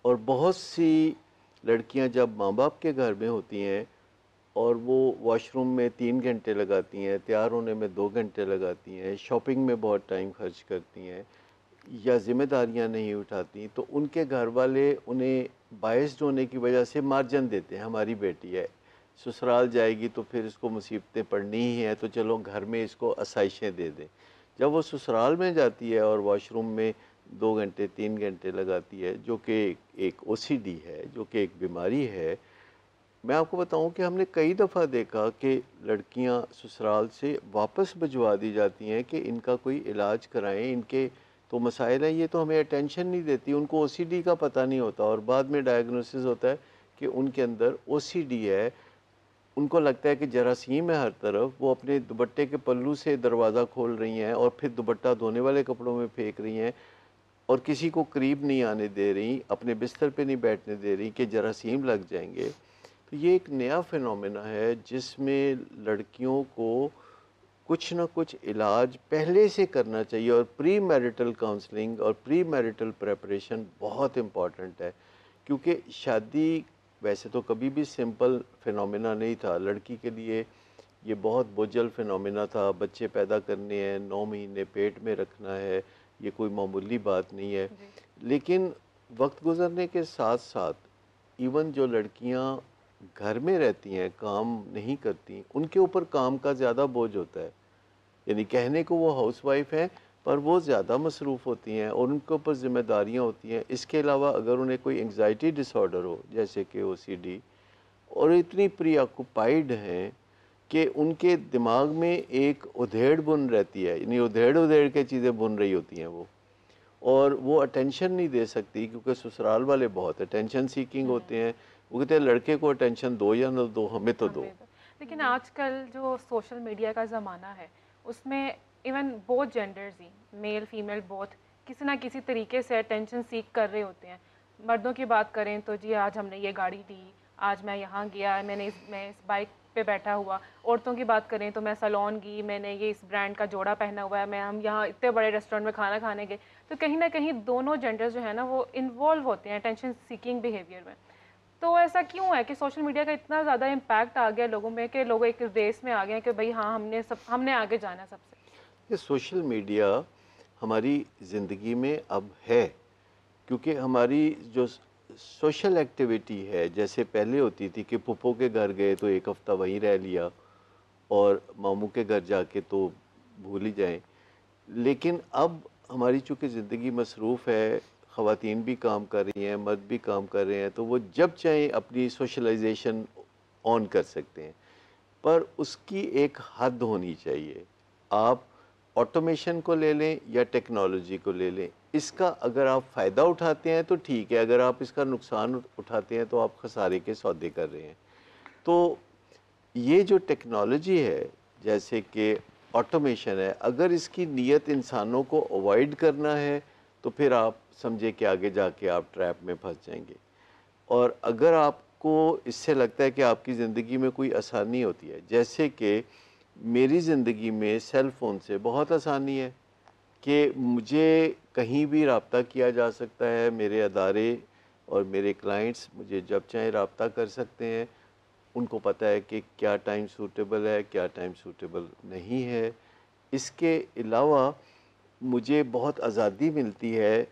और बहुत सी लड़कियां जब माँ बाप के घर में होती हैं और वो वॉशरूम में 3 घंटे लगाती हैं, तैयार होने में 2 घंटे लगाती हैं, शॉपिंग में बहुत टाइम खर्च करती हैं या ज़िम्मेदारियां नहीं उठाती, तो उनके घर वाले उन्हें बायस्ड होने की वजह से मार्जिन देते हैं, हमारी बेटी है, ससुराल जाएगी तो फिर इसको मुसीबतें पड़नी ही हैं, तो चलो घर में इसको आसाइशें दे दें। जब वो ससुराल में जाती है और वॉशरूम में 2 घंटे 3 घंटे लगाती है, जो कि एक ओसीडी है, जो कि एक बीमारी है। मैं आपको बताऊं कि हमने कई दफ़ा देखा कि लड़कियां ससुराल से वापस भिजवा दी जाती हैं कि इनका कोई इलाज कराएं, इनके तो मसाइल हैं, ये तो हमें अटेंशन नहीं देती, उनको ओसीडी का पता नहीं होता और बाद में डायग्नोसिस होता है कि उनके अंदर ओसीडी है। उनको लगता है कि जरासीम है हर तरफ, वो अपने दुपट्टे के पल्लू से दरवाज़ा खोल रही हैं और फिर दुपट्टा धोने वाले कपड़ों में फेंक रही हैं और किसी को करीब नहीं आने दे रही, अपने बिस्तर पे नहीं बैठने दे रही कि जरासीम लग जाएंगे। तो ये एक नया फिनोमेना है जिसमें लड़कियों को कुछ ना कुछ इलाज पहले से करना चाहिए और प्री मैरिटल काउंसलिंग और प्री मैरिटल प्रेपरेशन बहुत इम्पॉर्टेंट है, क्योंकि शादी वैसे तो कभी भी सिंपल फिनोमेना नहीं था लड़की के लिए। ये बहुत बोझल फिनोमेना था, बच्चे पैदा करने हैं, 9 महीने पेट में रखना है, ये कोई मामूली बात नहीं है। जी। लेकिन वक्त गुजरने के साथ साथ इवन जो लड़कियां घर में रहती हैं, काम नहीं करती, उनके ऊपर काम का ज़्यादा बोझ होता है। यानी कहने को वो हाउसवाइफ हैं, पर वो ज़्यादा मसरूफ़ होती हैं और उनके ऊपर ज़िम्मेदारियाँ होती हैं। इसके अलावा अगर उन्हें कोई एंग्जाइटी डिसऑर्डर हो, जैसे कि ओसीडी, और इतनी प्रीऑक्युपाइड हैं कि उनके दिमाग में एक उधेड़ बुन रहती है, यानी उधेड़ उधेड़ के चीज़ें बुन रही होती हैं वो, और वो अटेंशन नहीं दे सकती क्योंकि ससुराल वाले बहुत अटेंशन सीकिंग होते हैं। वो कहते हैं लड़के को अटेंशन दो या न दो, हमें तो दो। हमें तो लेकिन आजकल जो सोशल मीडिया का ज़माना है उसमें इवन बोथ जेंडर्स ही, मेल फीमेल बोथ, किसी ना किसी तरीके से अटेंशन सीख कर रहे होते हैं। मर्दों की बात करें तो जी आज हमने ये गाड़ी ली, आज मैं यहाँ गया, मैं इस बाइक पे बैठा हुआ। औरतों की बात करें तो मैं सैलून गई, मैंने ये इस ब्रांड का जोड़ा पहना हुआ है, मैं हम यहाँ इतने बड़े रेस्टोरेंट में खाना खाने गए। तो कहीं ना कहीं दोनों जेंडर्स जो है ना वो इन्वॉल्व होते हैं अटेंशन सीकिंग बिहेवियर में। तो ऐसा क्यों है कि सोशल मीडिया का इतना ज़्यादा इम्पैक्ट आ गया लोगों में कि लोग एक रेस में आ गए हैं कि भाई हाँ हमने आगे जाना है सबसे। ये सोशल मीडिया हमारी ज़िंदगी में अब है, क्योंकि हमारी जो सोशल एक्टिविटी है, जैसे पहले होती थी कि फूफो के घर गए तो एक हफ़्ता वहीं रह लिया और मामू के घर जाके तो भूल ही जाएं। लेकिन अब हमारी चूँकि ज़िंदगी मसरूफ़ है, ख़वातीन भी काम कर रही हैं, मर्द भी काम कर रहे हैं, तो वो जब चाहें अपनी सोशलाइजेशन ऑन कर सकते हैं, पर उसकी एक हद होनी चाहिए। आप ऑटोमेशन को ले लें या टेक्नोलॉजी को ले लें, इसका अगर आप फ़ायदा उठाते हैं तो ठीक है, अगर आप इसका नुकसान उठाते हैं तो आप खसारे के सौदे कर रहे हैं। तो ये जो टेक्नोलॉजी है, जैसे कि ऑटोमेशन है, अगर इसकी नीयत इंसानों को अवॉइड करना है तो फिर आप समझे कि आगे जाके आप ट्रैप में फंस जाएंगे। और अगर आपको इससे लगता है कि आपकी ज़िंदगी में कोई आसानी होती है, जैसे कि मेरी ज़िंदगी में सेल फ़ोन से बहुत आसानी है कि मुझे कहीं भी रब्ता किया जा सकता है, मेरे अदारे और मेरे क्लाइंट्स मुझे जब चाहें रब्ता कर सकते हैं। उनको पता है कि क्या टाइम सूटेबल है, क्या टाइम सूटेबल नहीं है। इसके अलावा मुझे बहुत आज़ादी मिलती है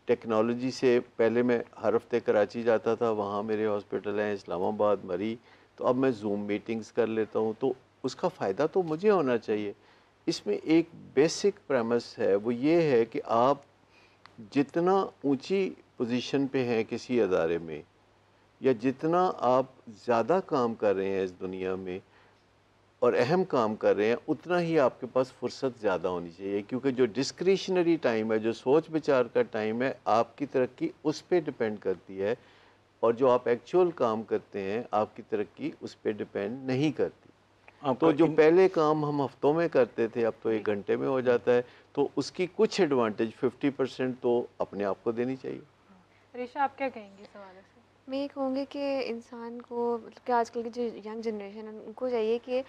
टेक्नोलॉजी से। पहले मैं हर हफ्ते कराची जाता था, वहाँ मेरे हॉस्पिटल हैं, इस्लामाबाद, मरी, तो अब मैं ज़ूम मीटिंग्स कर लेता हूँ, तो उसका फ़ायदा तो मुझे होना चाहिए। इसमें एक बेसिक प्रेमिस है, वो ये है कि आप जितना ऊंची पोजीशन पे हैं किसी अदारे में, या जितना आप ज़्यादा काम कर रहे हैं इस दुनिया में और अहम काम कर रहे हैं, उतना ही आपके पास फुर्सत ज़्यादा होनी चाहिए, क्योंकि जो डिस्क्रिशनरी टाइम है, जो सोच विचार का टाइम है, आपकी तरक्की उस पर डिपेंड करती है, और जो आप एक्चुअल काम करते हैं आपकी तरक्की उस पर डिपेंड नहीं करती। तो आपका जो इन पहले काम हम हफ्तों में करते थे, अब तो जी। 1 घंटे में हो जाता है। तो उसकी कुछ एडवांटेज 50% तो अपने आप को देनी चाहिए। ऋषा आप क्या कहेंगी इस हवाले से? मैं ये कहूँगी कि इंसान को मतलब कि आजकल की जो यंग जनरेशन है उनको चाहिए कि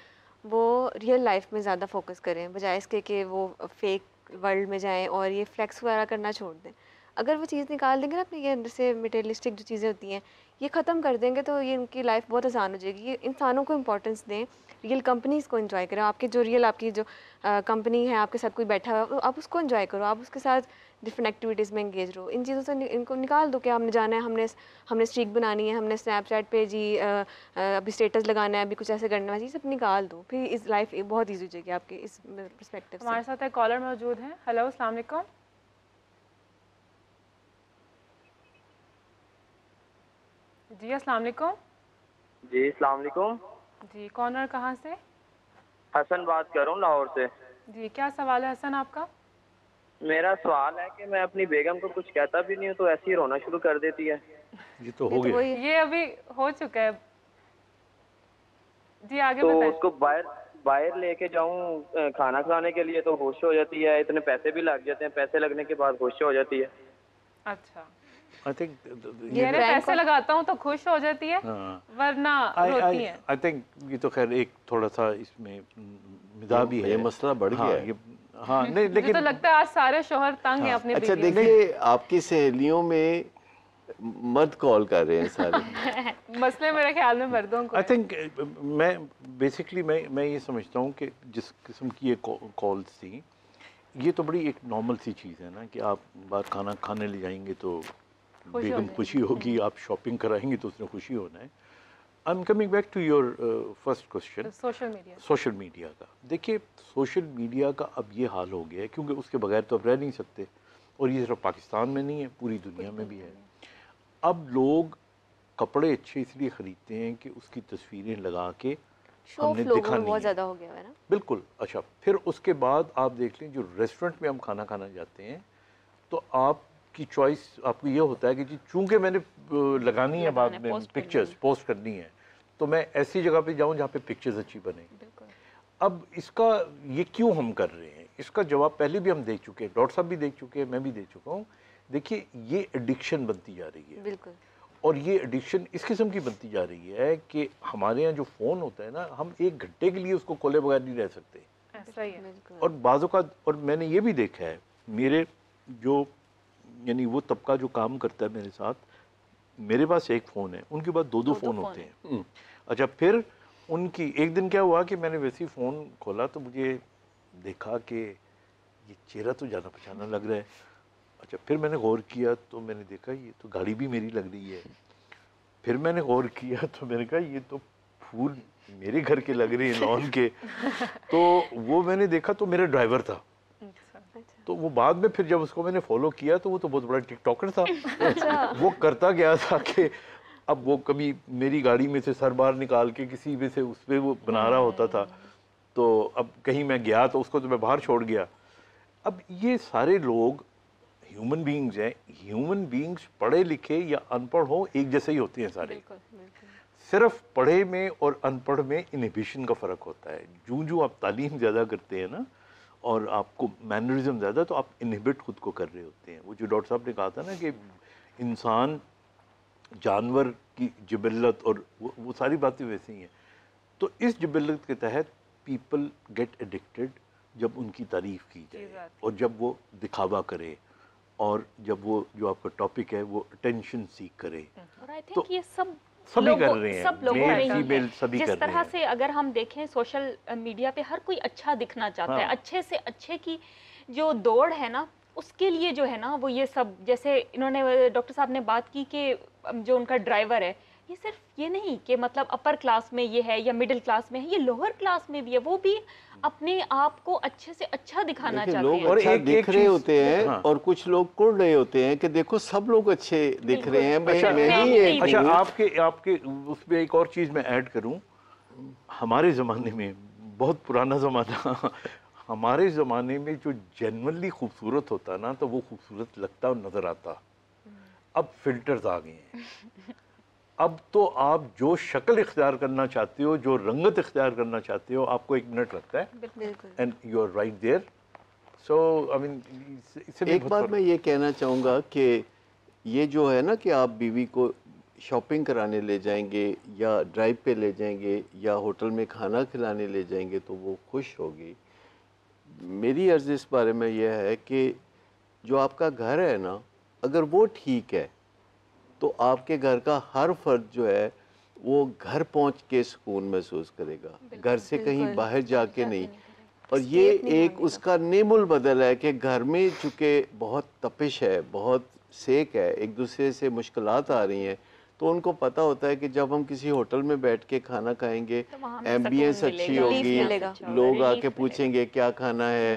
वो रियल लाइफ में ज़्यादा फोकस करें बजाय इसके कि वो फेक वर्ल्ड में जाएं और ये फ्लेक्स वगैरह करना छोड़ दें। अगर वो चीज़ निकाल देंगे ना अपने ये अंदर से मटेरियलिस्टिक जो चीज़ें होती हैं, ये ख़त्म कर देंगे तो ये उनकी लाइफ बहुत आसान हो जाएगी। ये इंसानों को इंपॉर्टेंस दें, रियल कंपनीज़ को एंजॉय करें। आपकी जो रियल आपकी जो कंपनी है, आपके साथ कोई बैठा हुआ है, तो आप उसको एंजॉय करो, आप उसके साथ डिफरेंट एक्टिविटीज़ में एंगेज रहो। इन चीज़ों से इनको निकाल दो कि हमने जाना है, हमने स्ट्रीक बनानी है, हमने स्नैपचैट पे जी अभी स्टेटस लगाना है, अभी कुछ ऐसे करना है, ये सब निकाल दो, फिर इस लाइफ बहुत ईजी हो जाएगी आपकी इस पर्सपेक्टिव से। हमारे साथ एक कॉलर मौजूद है। हेलो, अस्सलाम वालेकुम। जी अस्सलाम वालेकुम। जी अस्सलाम वालेकुम। जी, कौन और कहाँ से? हसन बात कर रहा हूँ लाहौर से। जी, क्या सवाल है हसन आपका? मेरा सवाल है कि मैं अपनी बेगम को कुछ कहता भी नहीं हूँ तो ऐसे ही रोना शुरू कर देती है। ये तो हो गया। ये अभी हो चुका है। जी आगे तो बताएं। उसको बाहर लेके जाऊँ खाना खिलाने के लिए तो होश हो जाती है, इतने पैसे भी लग जाते हैं, पैसे लगने के बाद होश हो जाती है। अच्छा, आई थिंक ये पैसे लगाता हूँ तो खुश हो जाती है, वरना रोती है। आई थिंक ये तो खैर एक थोड़ा सा इसमें मिजाह भी है। ये मसला बढ़ गया है। हाँ नहीं, मुझे लेकिन तो लगता है आज सारे शोहर तंग हैं अपने अच्छा बीवियों से। देखिए, आपकी सहेलियों में मर्द कॉल कर रहे हैं सारे। मसले मेरे ख्याल में मर्दों को आई है। थिंक मैं बेसिकली मैं ये समझता हूँ कि जिस किस्म की ये कॉल्स थी, ये तो बड़ी एक नॉर्मल सी चीज़ है ना कि आप बाहर खाना खाने ले जाएंगे तो बेगम खुशी होगी, आप शॉपिंग कराएंगे तो उसने खुशी होना है। I am coming back to your first question, social media का। देखिए, सोशल मीडिया का अब ये हाल हो गया है क्योंकि उसके बगैर तो अब रह नहीं सकते, और ये सिर्फ पाकिस्तान में नहीं है, पूरी दुनिया में भी है। अब लोग कपड़े अच्छे इसलिए ख़रीदते हैं कि उसकी तस्वीरें लगा के हमने दिखानी बहुत है। ज़्यादा हो गया है ना। बिल्कुल। अच्छा, फिर उसके बाद आप देख लें, जो रेस्टोरेंट में हम खाना खाना जाते हैं तो आपकी चॉइस, आपको ये होता है कि जी चूँकि मैंने लगानी है बाद में पिक्चर्स पोस्ट करनी है, तो मैं ऐसी जगह पे जाऊँ जहाँ पे पिक्चर्स अच्छी बने। अब इसका ये क्यों हम कर रहे हैं, इसका जवाब पहले भी हम देख चुके हैं, डॉक्टर साहब भी देख चुके हैं, मैं भी देख चुका हूँ। देखिए, ये एडिक्शन बनती जा रही है। बिल्कुल। और ये एडिक्शन इस किस्म की बनती जा रही है कि हमारे यहाँ जो फ़ोन होता है ना, हम 1 घंटे के लिए उसको खोले बगैर नहीं रह सकते। ऐसा ही है। और बाज़ों का, और मैंने ये भी देखा है, मेरे जो यानी वो तबका जो काम करता है मेरे साथ, मेरे पास एक फ़ोन है, उनके पास 2-2 फ़ोन होते हैं। अच्छा, फिर उनकी एक दिन क्या हुआ कि मैंने वैसे ही फ़ोन खोला तो मुझे देखा कि ये चेहरा तो जाना पहचाना लग रहा है। अच्छा, फिर मैंने गौर किया तो मैंने देखा ये तो गाड़ी भी मेरी लग रही है। फिर मैंने गौर किया तो मैंने कहा ये तो फूल मेरे घर के लग रहे हैं, लॉन के। तो वो मैंने देखा तो मेरा ड्राइवर था। तो वो बाद में फिर जब उसको मैंने फॉलो किया तो वो तो बहुत बड़ा टिकटॉकर था। वो करता गया था कि अब वो कभी मेरी गाड़ी में से सर बाहर निकाल के किसी में से उस पर वो बना रहा होता था। तो अब कहीं मैं गया तो उसको तो मैं बाहर छोड़ गया। अब ये सारे लोग ह्यूमन बीइंग्स हैं। ह्यूमन बीइंग्स पढ़े लिखे या अनपढ़ हो, एक जैसे ही होते हैं सारे। सिर्फ पढ़े में और अनपढ़ में इनहिबिशन का फ़र्क होता है। जूं आप तालीम ज़्यादा करते हैं ना और आपको मैनरिज्म ज़्यादा, तो आप इनहिबिट खुद को कर रहे होते हैं। वो जो डॉक्टर साहब ने कहा था ना कि इंसान जानवर की जिबल्लत और वो सारी बातें वैसी ही हैं। तो इस जिबल्लत के तहत पीपल गेट एडिक्टेड जब उनकी तारीफ़ की जाए और जब वो दिखावा करे और जब वो जो आपका टॉपिक है वो अटेंशन सीख करे। और आई थिंक ये सभी कर रहे हैं, सब लोग मेल फीमेल सभी कर जिस रहे तरह हैं। से अगर हम देखें सोशल मीडिया पे हर कोई अच्छा दिखना चाहता है, अच्छे से अच्छे की जो दौड़ है ना, उसके लिए जो है ना वो ये सब, जैसे इन्होंने डॉक्टर साहब ने बात की कि जो उनका ड्राइवर है, ये सिर्फ ये नहीं कि मतलब अपर क्लास में ये है या मिडिल क्लास में है, ये लोअर क्लास में भी है, वो भी अपने आप को अच्छे से अच्छा दिखाना चाहते लोग हैं। और अच्छा एक दिख रहे चीज़- होते हैं हाँ। और कुछ लोग कुड़ रहे होते हैं कि देखो सब लोग अच्छे दिख रहे हैं, मैं ही एक अच्छा, हूँ। आपके उसमें एक और चीज़ मैं ऐड करूं। हमारे ज़माने में, बहुत पुराना ज़माना, हमारे ज़माने में जो जेन्युइनली खूबसूरत होता ना तो वो खूबसूरत लगता और नज़र आता। अब फिल्टर्स आ गए हैं। अब तो आप जो शक्ल इख्तियार करना चाहते हो, जो रंगत इख्तियार करना चाहते हो, आपको 1 मिनट लगता है बिल्कुल। And you are right there. So I mean, एक बात मैं ये कहना चाहूँगा कि ये जो है ना कि आप बीवी को शॉपिंग कराने ले जाएंगे या ड्राइव पे ले जाएंगे या होटल में खाना खिलाने ले जाएंगे तो वो खुश होगी। मेरी अर्ज़ इस बारे में यह है कि जो आपका घर है ना, अगर वो ठीक है तो आपके घर का हर फर्द जो है वो घर पहुंच के सुकून महसूस करेगा, घर से कहीं बाहर जाके नहीं। और ये एक उसका नेमुल बदल है कि घर में चूँकि बहुत तपिश है, बहुत सेक है, एक दूसरे से मुश्किलात आ रही हैं, तो उनको पता होता है कि जब हम किसी होटल में बैठ के खाना खाएंगे, एम्बियंस अच्छी होगी, लोग आके पूछेंगे क्या खाना है,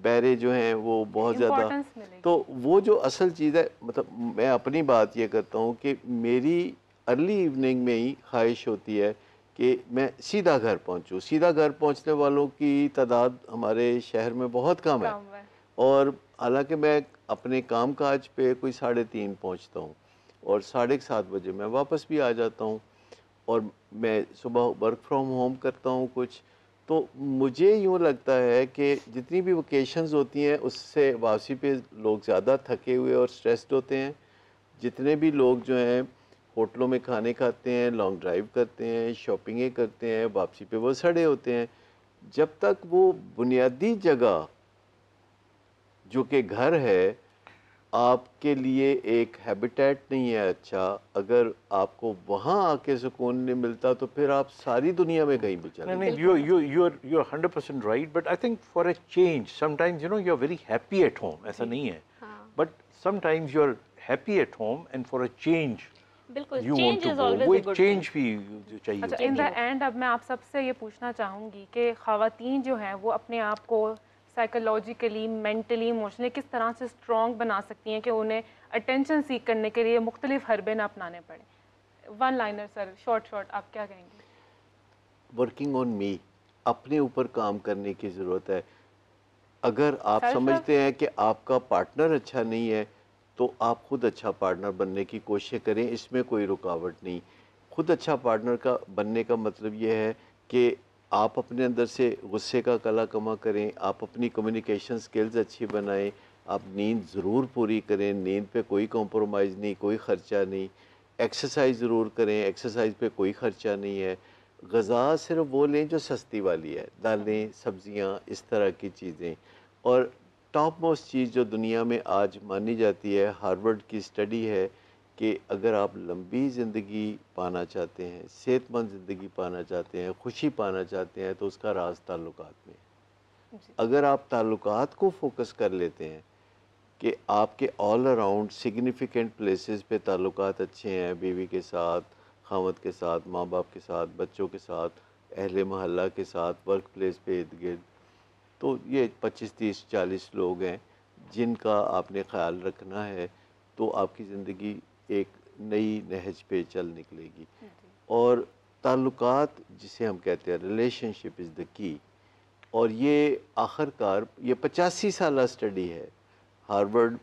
बैरे जो हैं वो बहुत ज़्यादा, तो वो जो असल चीज़ है, मतलब मैं अपनी बात ये करता हूँ कि मेरी अर्ली इवनिंग में ही ख्वाहिश होती है कि मैं सीधा घर पहुँचूँ। सीधा घर पहुँचने वालों की तादाद हमारे शहर में बहुत कम है, और हालांकि मैं अपने काम काज पे कोई 3:30 पहुँचता हूँ और 7:30 बजे मैं वापस भी आ जाता हूँ, और मैं सुबह वर्क फ्रॉम होम करता हूँ कुछ। तो मुझे यूँ लगता है कि जितनी भी वकेशंस होती हैं उससे वापसी पे लोग ज़्यादा थके हुए और स्ट्रेस्ड होते हैं। जितने भी लोग जो हैं होटलों में खाने खाते हैं, लॉन्ग ड्राइव करते हैं, शॉपिंगें करते हैं, वापसी पे वो सड़े होते हैं। जब तक वो बुनियादी जगह जो कि घर है आपके लिए एक हैबिटेट नहीं है अच्छा, अगर आपको वहाँ आके सुकून नहीं मिलता तो फिर आप सारी दुनिया में कहीं भी चले। नहीं, you're 100% right, but I think for a change sometimes you're very happy at home, ऐसा नहीं है, but sometimes you're happy at home and for a change बिल्कुल, you want to go, वो एक चेंज भी चाहिए। अच्छा, इन द एंड अब मैं आप सबसे ये पूछना चाहूँगी कि ख़वातीन जो हैं वो अपने आप को साइकोलॉजिकली, मेंटली, इमोशनली किस तरह से स्ट्रॉन्ग बना सकती हैं कि उन्हें अटेंशन सीख करने के लिए मुख्तलिफ हरबे ना अपनाने पड़े। वन लाइनर सर, शॉर्ट आप क्या कहेंगे? वर्किंग ऑन मी, अपने ऊपर काम करने की ज़रूरत है। अगर आप समझते हैं कि आपका पार्टनर अच्छा नहीं है तो आप खुद अच्छा पार्टनर बनने की कोशिश करें, इसमें कोई रुकावट नहीं। खुद अच्छा पार्टनर का बनने का मतलब ये है कि आप अपने अंदर से गुस्से का कला कमा करें, आप अपनी कम्युनिकेशन स्किल्स अच्छी बनाएं, आप नींद ज़रूर पूरी करें, नींद पे कोई कॉम्प्रोमाइज़ नहीं, कोई ख़र्चा नहीं। एक्सरसाइज ज़रूर करें, एक्सरसाइज पे कोई ख़र्चा नहीं है। ग़िज़ा सिर्फ वो लें जो सस्ती वाली है, दालें, सब्ज़ियाँ, इस तरह की चीज़ें। और टॉप मोस्ट चीज़ जो दुनिया में आज मानी जाती है, हार्वर्ड की स्टडी है कि अगर आप लंबी ज़िंदगी पाना चाहते हैं, सेहतमंद ज़िंदगी पाना चाहते हैं, खुशी पाना चाहते हैं, तो उसका राज ताल्लुकात में है। अगर आप ताल्लुकात को फोकस कर लेते हैं कि आपके ऑल अराउंड सिग्निफिकेंट प्लेसेस पे ताल्लुकात अच्छे हैं, बीवी के साथ, खामद के साथ, माँ बाप के साथ, बच्चों के साथ, अहले महल्ला के साथ, वर्क प्लेस पे इर्द गिर्द, तो ये 25, 30, 40 लोग हैं जिनका आपने ख्याल रखना है, तो आपकी ज़िंदगी एक नई नहज पे चल निकलेगी। और ताल्लुकात जिसे हम कहते हैं रिलेशनशिप इज़ द की, और ये आखिरकार ये 85 साल स्टडी है, हार्वर्ड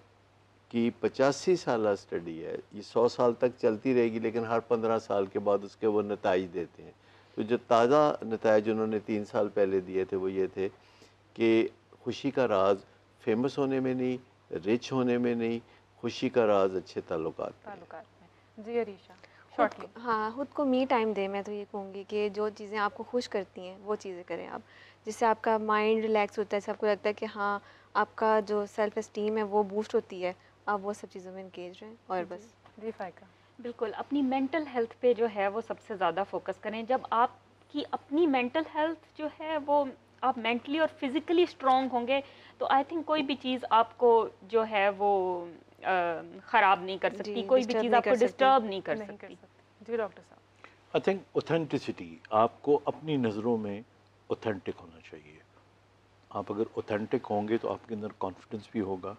की 85 साल स्टडी है। ये 100 साल तक चलती रहेगी, लेकिन हर 15 साल के बाद उसके वो नताइज देते हैं। तो जो ताज़ा नताइज उन्होंने 3 साल पहले दिए थे वो ये थे कि खुशी का राज फेमस होने में नहीं, रिच होने में नहीं, खुशी का राज अच्छे ताल्लुकात में। जी अरीशा, शॉर्टली। हाँ, खुद को मी टाइम दें। मैं तो ये कहूँगी कि जो चीज़ें आपको खुश करती हैं वो चीज़ें करें आप, जिससे आपका माइंड रिलैक्स होता है, सबको लगता है कि हाँ आपका जो सेल्फ एस्टीम है वो बूस्ट होती है, आप वो सब चीज़ों में इंगेज रहें। और बस जी फ़ायका, बिल्कुल अपनी मेंटल हेल्थ पे जो है वो सबसे ज़्यादा फोकस करें। जब आपकी अपनी मेंटल हेल्थ जो है वो आप मेंटली और फिज़िकली स्ट्रॉन्ग होंगे तो आई थिंक कोई भी चीज़ आपको जो है वो ख़राब नहीं कर सकती, कोई भी चीज़ आपको डिस्टर्ब नहीं कर सकती। जी डॉक्टर साहब, आई थिंक ऑथेंटिसिटी, आपको अपनी नज़रों में ऑथेंटिक होना चाहिए। आप अगर ऑथेंटिक होंगे तो आपके अंदर कॉन्फिडेंस भी होगा,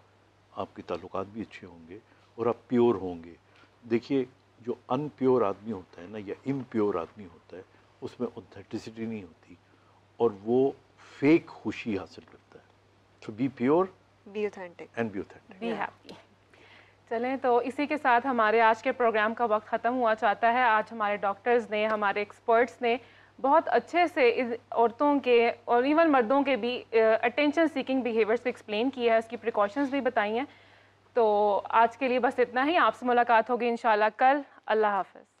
आपके ताल्लुकात भी अच्छे होंगे और आप प्योर होंगे। देखिए, जो अनप्योर आदमी होता है ना, या इम्प्योर आदमी होता है, उसमें ऑथेंटिसिटी नहीं होती और वो फेक खुशी हासिल करता है। So be pure, be authentic and be authentic, be happy. चलें, तो इसी के साथ हमारे आज के प्रोग्राम का वक्त ख़त्म हुआ चाहता है। आज हमारे डॉक्टर्स ने, हमारे एक्सपर्ट्स ने बहुत अच्छे से इस औरतों के और इवन मर्दों के भी अटेंशन सीकिंग बिहेवियर्स को एक्सप्लेन किया है, उसकी प्रिकॉशंस भी बताई हैं। तो आज के लिए बस इतना ही। आपसे मुलाकात होगी इंशाल्लाह कल। अल्लाह हाफ़िज़।